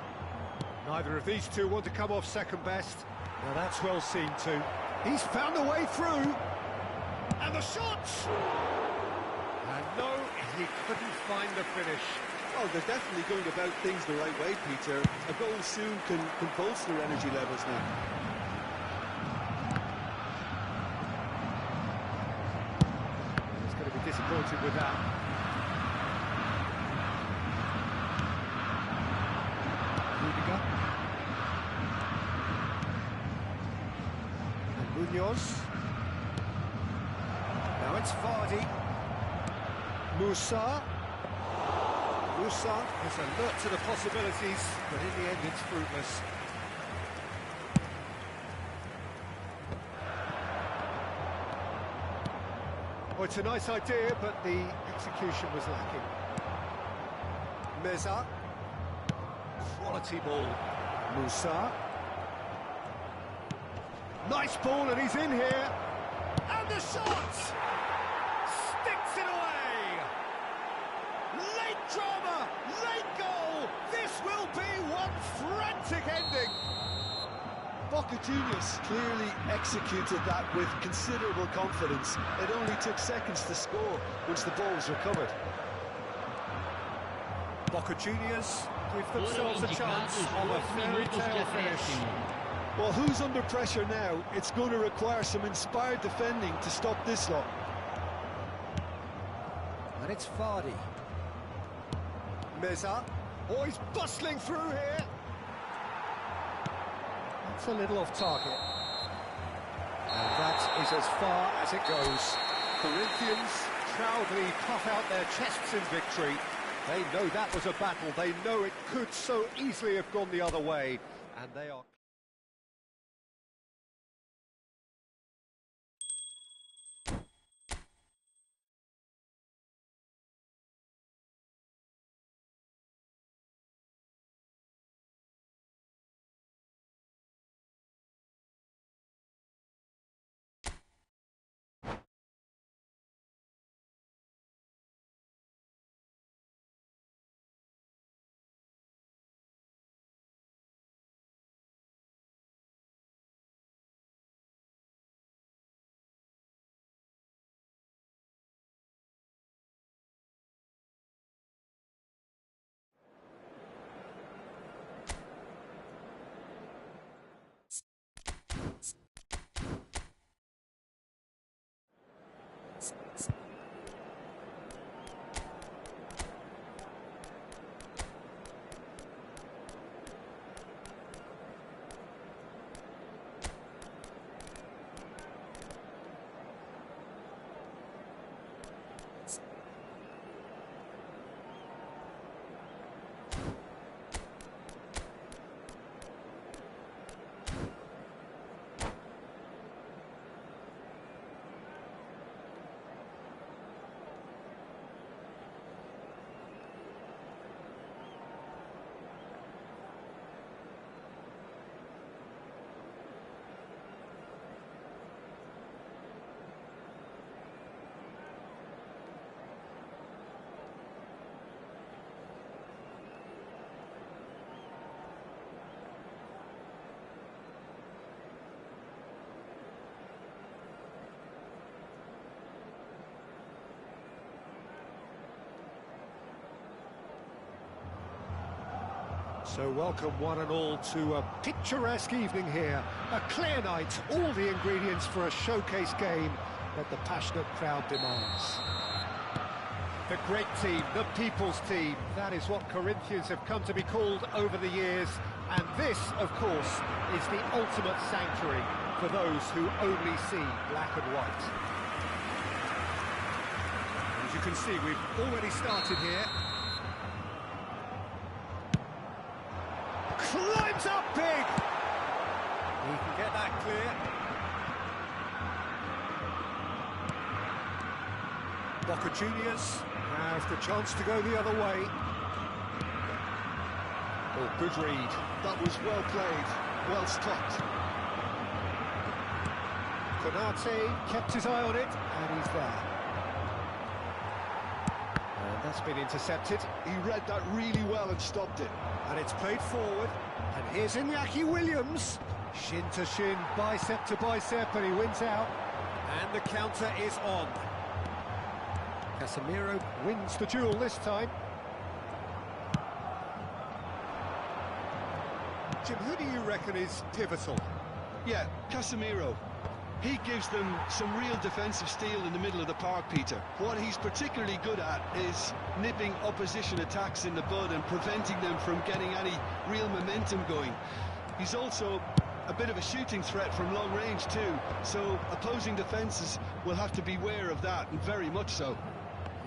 Speaker 1: Neither of these two want to come off second best. Now that's well seen too. He's found a way through, and the shot! And no, he couldn't find the finish.
Speaker 2: Oh, they're definitely going about things the right way, Peter. A goal soon can bolster energy levels now.
Speaker 1: Disappointed with that. Rudiger. And Munoz. Now it's Vardy. Musa. Musa is alert to the possibilities, but in the end it's fruitless. Well, it's a nice idea, but the execution was lacking. Meza. Quality ball. Musa. Nice ball, and he's in here. And the shot! Sticks it away! Late drama, late goal! This will be one frantic ending!
Speaker 2: Boca Juniors clearly executed that with considerable confidence. It only took seconds to score once the ball was recovered.
Speaker 1: Boca Juniors give themselves a chance of a fairy tale finish.
Speaker 2: Well, who's under pressure now? It's going to require some inspired defending to stop this lot.
Speaker 1: And it's Vardy. Meza. Oh, he's bustling through here. It's a little off target. And that is as far as it goes. Corinthians proudly puff out their chests in victory. They know that was a battle. They know it could so easily have gone the other way. And they are... So welcome one and all to a picturesque evening here. A clear night, all the ingredients for a showcase game that the passionate crowd demands. The great team, the people's team, that is what Corinthians have come to be called over the years. And this, of course, is the ultimate sanctuary for those who only see black and white. As you can see, we've already started here. Climbs up big! He can get that clear. Boca Juniors have the chance to go the other way. Oh, good read.
Speaker 3: That was well played, well stopped.
Speaker 1: Konate kept his eye on it, and he's there. And that's been intercepted.
Speaker 3: He read that really well and stopped it.
Speaker 1: And it's played forward, and here's Iñaki Williams. Shin to shin, bicep to bicep, and he wins out. And the counter is on. Casemiro wins the duel this time. Jim, who do you reckon is pivotal?
Speaker 3: Yeah, Casemiro. He gives them some real defensive steel in the middle of the park, Peter. What he's particularly good at is nipping opposition attacks in the bud and preventing them from getting any real momentum going. He's also a bit of a shooting threat from long range too, so opposing defences will have to beware of that, and very much so.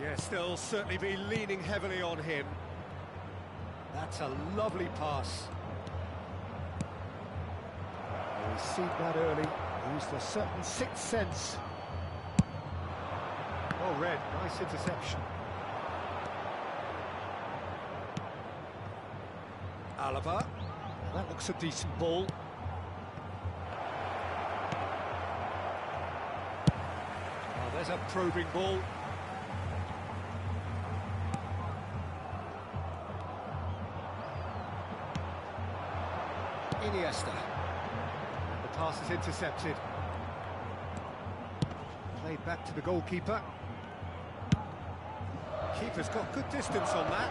Speaker 1: Yes, they'll certainly be leaning heavily on him. That's a lovely pass. He's seen that early. Used a certain sixth sense. Oh, red, nice interception. Alaba, that looks a decent ball. Oh, there's a probing ball. Iniesta. Pass is intercepted. Played back to the goalkeeper. Keeper's got good distance on that.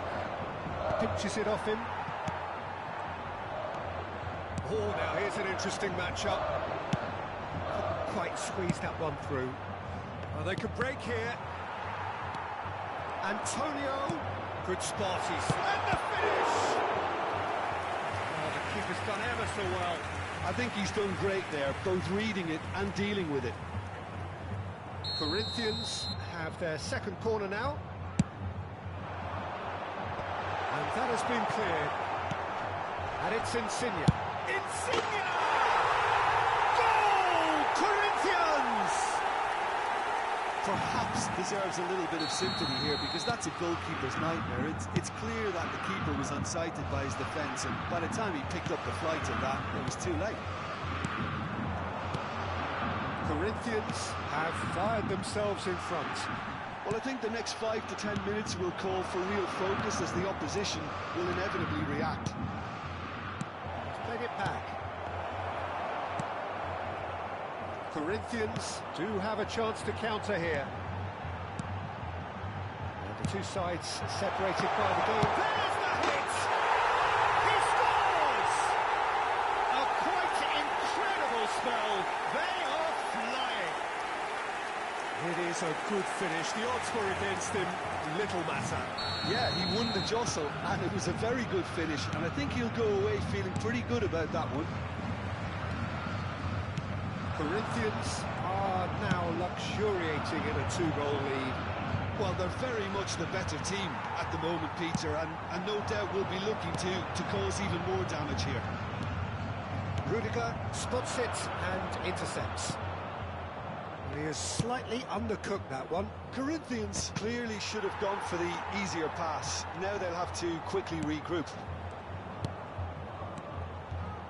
Speaker 1: Pinches it off him. Oh, now here's an interesting matchup. Couldn't quite squeeze that one through. Well, they could break here. Antonio. Good spot. He's slender finish. Oh, the keeper's done ever so well.
Speaker 3: I think he's done great there, both reading it and dealing with it.
Speaker 1: Corinthians have their second corner now. And that has been cleared. And it's Insigne. Insigne! Goal! Corinthians!
Speaker 3: Perhaps deserves a little bit of sympathy here, because that's a goalkeeper's nightmare. It's clear that the keeper was unsighted by his defence, and by the time he picked up the flight of that, it was too late.
Speaker 1: Corinthians have fired themselves in front.
Speaker 3: Well, I think the next 5 to 10 minutes will call for real focus, as the opposition will inevitably react.
Speaker 1: Played it back. Corinthians do have a chance to counter here. And the two sides separated by the goal. There's the hit! He scores! A quite incredible spell. They are flying. It is a good finish. The odds were against him. Little matter.
Speaker 3: Yeah, he won the jostle, and it was a very good finish, and I think he'll go away feeling pretty good about that one.
Speaker 1: Corinthians are now luxuriating in a two-goal lead.
Speaker 3: Well, they're very much the better team at the moment, Peter, and no doubt will be looking to cause even more damage here.
Speaker 1: Rudiger spots it and intercepts. He has slightly undercooked that one.
Speaker 3: Corinthians clearly should have gone for the easier pass. Now they'll have to quickly regroup.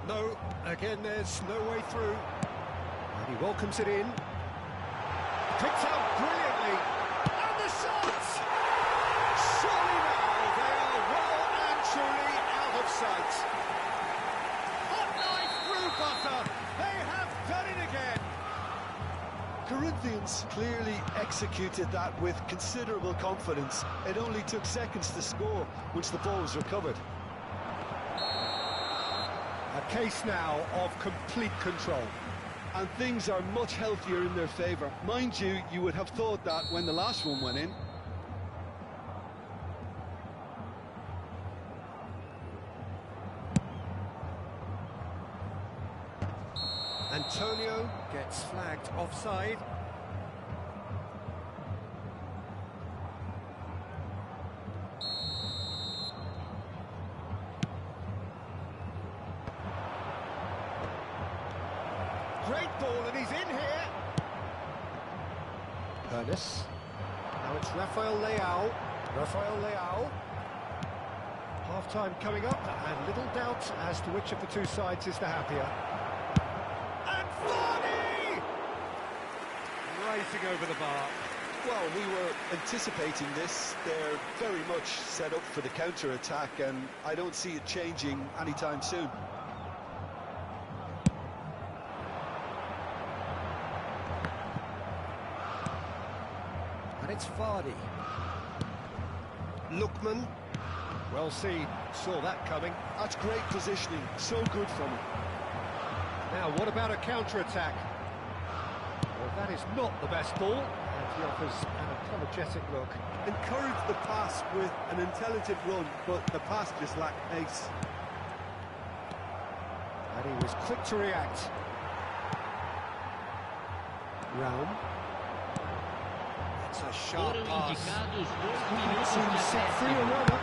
Speaker 1: No, again there's no way through. And he welcomes it in. Picked out brilliantly. And the shot! Surely now they are well and truly out of sight. Hot knife through butter. They have done it again.
Speaker 3: Corinthians clearly executed that with considerable confidence. It only took seconds to score once the ball was recovered.
Speaker 1: case now of complete control.
Speaker 3: And things are much healthier in their favour. Mind you, you would have thought that when the last one went in.
Speaker 1: Antonio gets flagged offside. Great ball, and he's in here. Ernest. Now it's Rafael Leao. Rafael Leao. Half-time coming up, and little doubt as to which of the two sides is the happier. And Vardy! Racing over the bar.
Speaker 2: Well, we were anticipating this. They're very much set up for the counter-attack, and I don't see it changing anytime soon.
Speaker 1: And it's Vardy. Lookman. Well seen. Saw that coming.
Speaker 3: That's great positioning. So good from him.
Speaker 1: Now, what about a counter-attack? Well, that is not the best ball. And he offers an apologetic look.
Speaker 3: Encourage the pass with an intelligent run, but the pass just lacked pace.
Speaker 1: And he was quick to react. Raum. It's a sharp
Speaker 4: Foram
Speaker 1: pass.
Speaker 4: indicados 2
Speaker 1: He
Speaker 4: minutos
Speaker 1: can
Speaker 4: de
Speaker 1: set free a
Speaker 4: acréscimo.
Speaker 1: runner.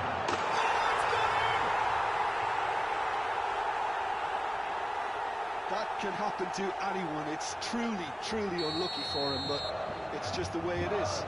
Speaker 3: That can happen to anyone. It's truly, truly unlucky for him, but it's just the way it is.